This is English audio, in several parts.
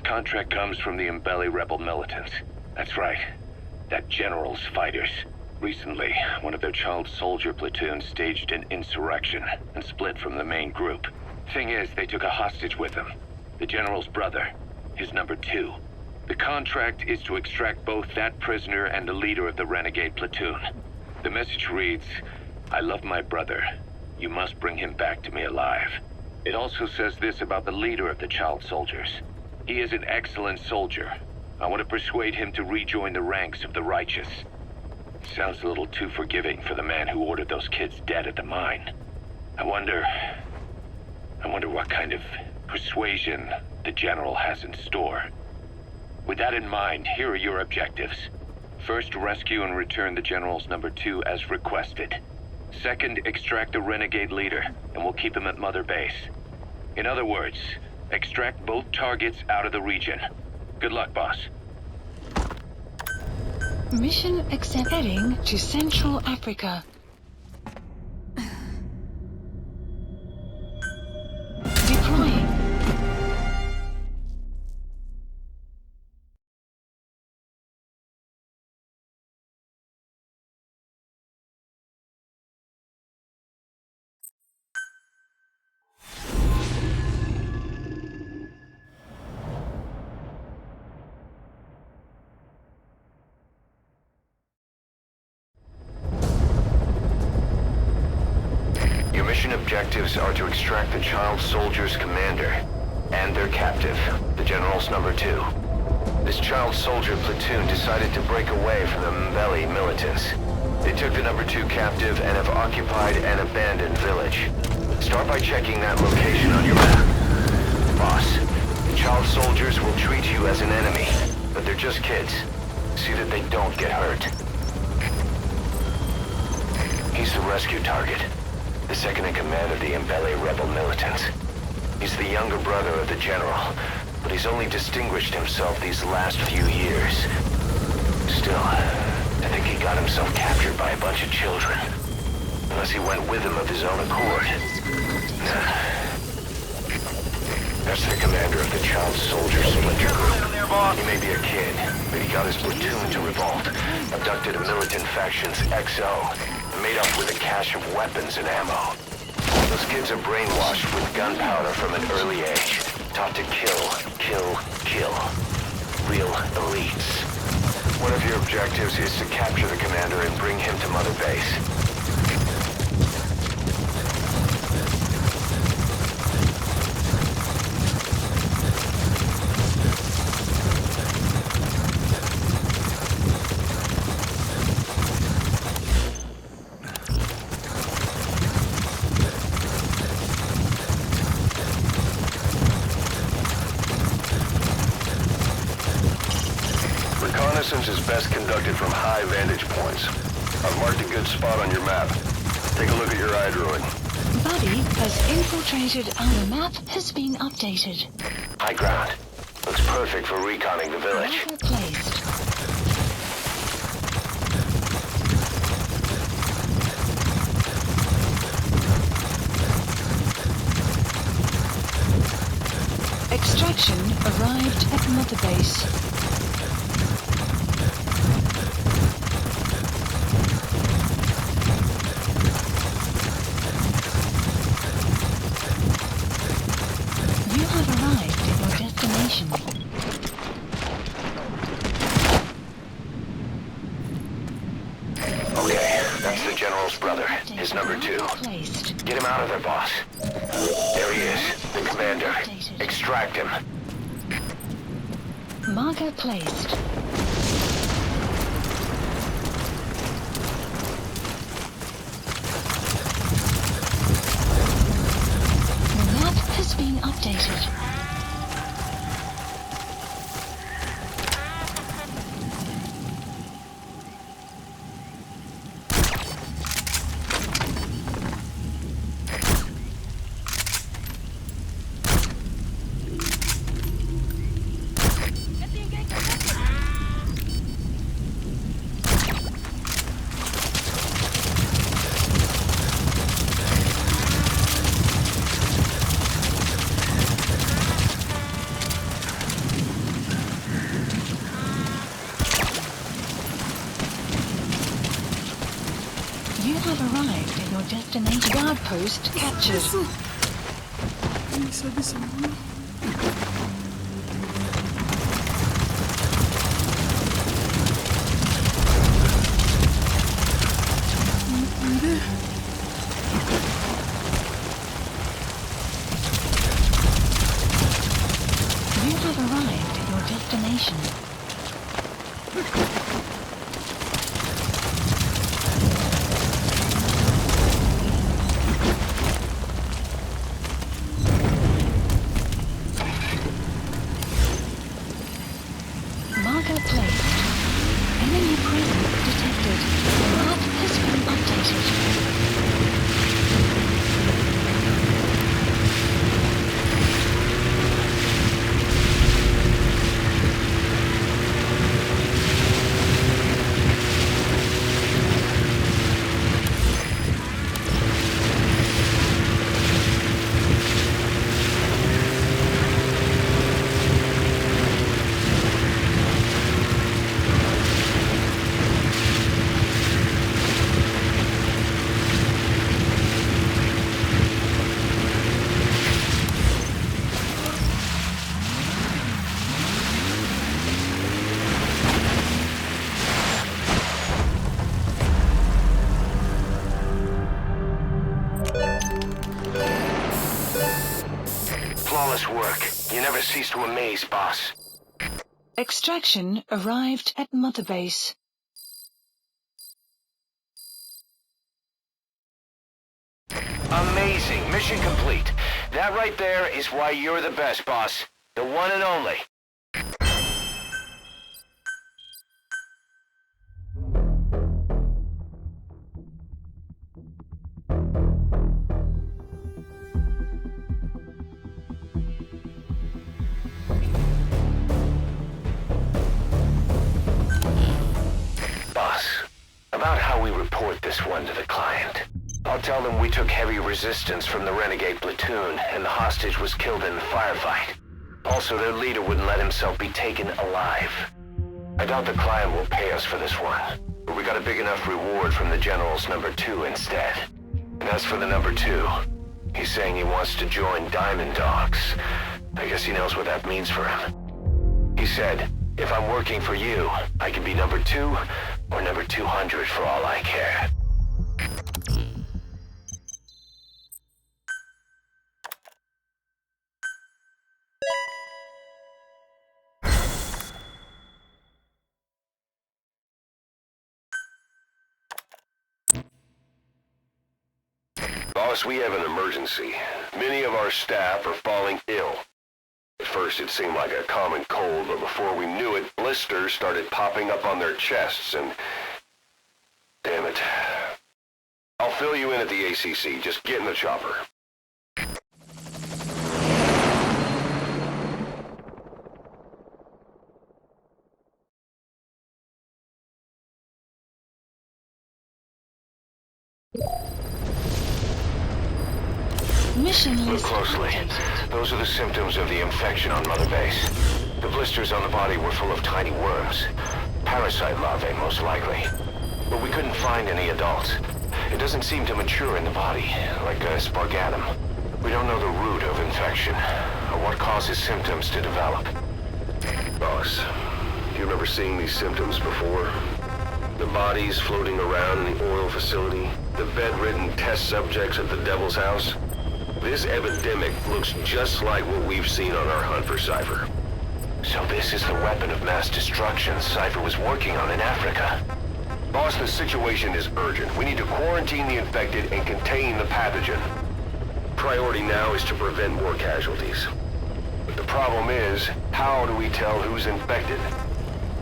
contract comes from the Mbeli rebel militants. That's right. That general's fighters. Recently, one of their child soldier platoons staged an insurrection and split from the main group. Thing is, they took a hostage with them. The general's brother. His number 2. The contract is to extract both that prisoner and the leader of the renegade platoon. The message reads, "I love my brother. You must bring him back to me alive." It also says this about the leader of the child soldiers. He is an excellent soldier. I want to persuade him to rejoin the ranks of the righteous. Sounds a little too forgiving for the man who ordered those kids dead at the mine. I wonder what kind of persuasion the general has in store. With that in mind, here are your objectives. First, rescue and return the general's number 2 as requested. Second, extract the renegade leader, and we'll keep him at Mother Base. In other words, extract both targets out of the region. Good luck, boss. Mission accept. Heading to Central Africa. Deploying. Mission objectives are to extract the child soldier's commander and their captive, the general's number 2. This child soldier platoon decided to break away from the Mbeli militants. They took the number 2 captive and have occupied an abandoned village. Start by checking that location on your map. Boss, the child soldiers will treat you as an enemy, but they're just kids. See that they don't get hurt. He's the rescue target. The second in command of the Mbeli rebel militants. He's the younger brother of the general, but he's only distinguished himself these last few years. Still, I think he got himself captured by a bunch of children. Unless he went with them of his own accord. That's the commander of the child soldier splinter group. He may be a kid, but he got his platoon to revolt, abducted a militant faction's XO, made up with a cache of weapons and ammo. Those kids are brainwashed with gunpowder from an early age, taught to kill, kill, kill. Real elites. One of your objectives is to capture the commander and bring him to Mother Base. Reconnaissance is best conducted from high vantage points. I've marked a good spot on your map. Take a look at your iDroid. Buddy has infiltrated. Our map has been updated. High ground. Looks perfect for reconning the village. Marker placed. Extraction arrived at Mother Base. You have arrived at your destination. Okay, that's the general's brother, his number 2. Placed. Get him out of there, boss. There he is, the commander. Extract him. Marker placed. The map has been updated. destination. Guard post captured. 됐어. 안 돼. You have arrived at your destination. Marker placed. Enemy presence detected. The map has been updated. Flawless work. You never cease to amaze, boss. Extraction arrived at Mother Base. Amazing. Mission complete. That right there is why you're the best, boss. The one and only. Boss, about how we report this one to the client. I'll tell them we took heavy resistance from the renegade platoon, and the hostage was killed in the firefight. Also, their leader wouldn't let himself be taken alive. I doubt the client will pay us for this one, but we got a big enough reward from the General's number 2 instead. And as for the number 2, he's saying he wants to join Diamond Dogs. I guess he knows what that means for him. He said, if I'm working for you, I can be number 2 or number 200 for all I care. Boss, we have an emergency. Many of our staff are falling ill. At first it seemed like a common cold, but before we knew it, blisters started popping up on their chests and... Damn it. I'll fill you in at the ACC. Just get in the chopper. Mission Look list closely. updated. Those are the symptoms of the infection on Mother Base. The blisters on the body were full of tiny worms. Parasite larvae, most likely. But we couldn't find any adults. It doesn't seem to mature in the body, like a spargatum. We don't know the root of infection, or what causes symptoms to develop. Boss, do you remember seeing these symptoms before? The bodies floating around in the oil facility, the bedridden test subjects at the Devil's House. This epidemic looks just like what we've seen on our hunt for Cypher. So this is the weapon of mass destruction Cypher was working on in Africa. Boss, the situation is urgent. We need to quarantine the infected and contain the pathogen. Priority now is to prevent more casualties. But the problem is, how do we tell who's infected?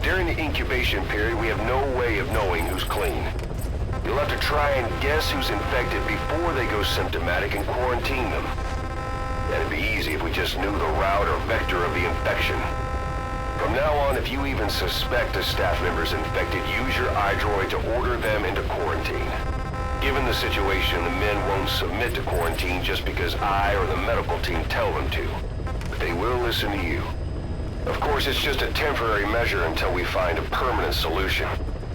During the incubation period, we have no way of knowing who's clean. You'll have to try and guess who's infected before they go symptomatic and quarantine them. That'd be easy if we just knew the route or vector of the infection. From now on, if you even suspect a staff member's infected, use your iDroid to order them into quarantine. Given the situation, the men won't submit to quarantine just because I or the medical team tell them to. But they will listen to you. Of course, it's just a temporary measure until we find a permanent solution.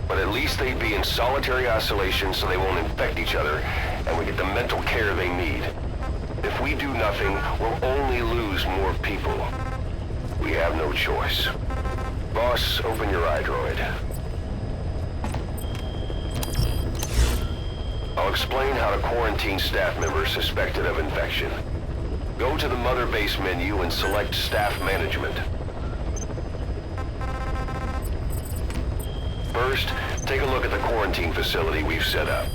But at least they'd be in solitary isolation so they won't infect each other, and we get the mental care they need. If we do nothing, we'll only lose more people. We have no choice. Boss, open your iDroid. I'll explain how to quarantine staff members suspected of infection. Go to the Mother Base menu and select Staff Management. First, take a look at the quarantine facility we've set up.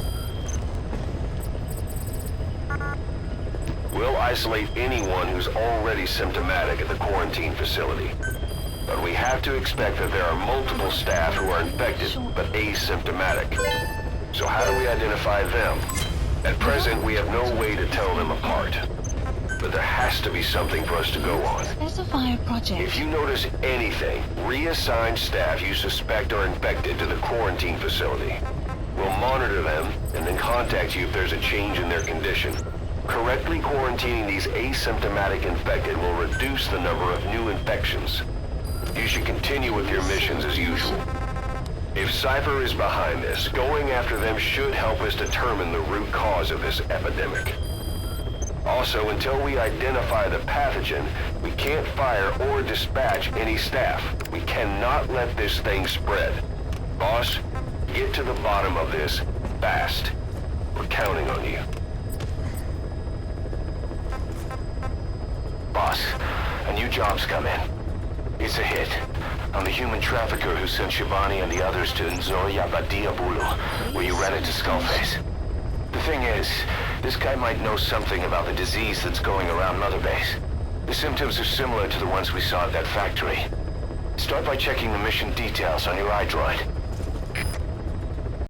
We'll isolate anyone who's already symptomatic at the quarantine facility. But we have to expect that there are multiple staff who are infected but asymptomatic. So how do we identify them? At present, we have no way to tell them apart. But there has to be something for us to go on. Specify a project. If you notice anything, reassign staff you suspect are infected to the quarantine facility. We'll monitor them and then contact you if there's a change in their condition. Correctly quarantining these asymptomatic infected will reduce the number of new infections. You should continue with your missions as usual. If Cypher is behind this, going after them should help us determine the root cause of this epidemic. Also, until we identify the pathogen, we can't fire or dispatch any staff. We cannot let this thing spread. Boss, get to the bottom of this fast. We're counting on you. Boss, a new job's come in. It's a hit. I'm the human trafficker who sent Shivani and the others to Nzoya Badia Bulu, where you ran into Skullface. The thing is, this guy might know something about the disease that's going around Mother Base. The symptoms are similar to the ones we saw at that factory. Start by checking the mission details on your iDroid.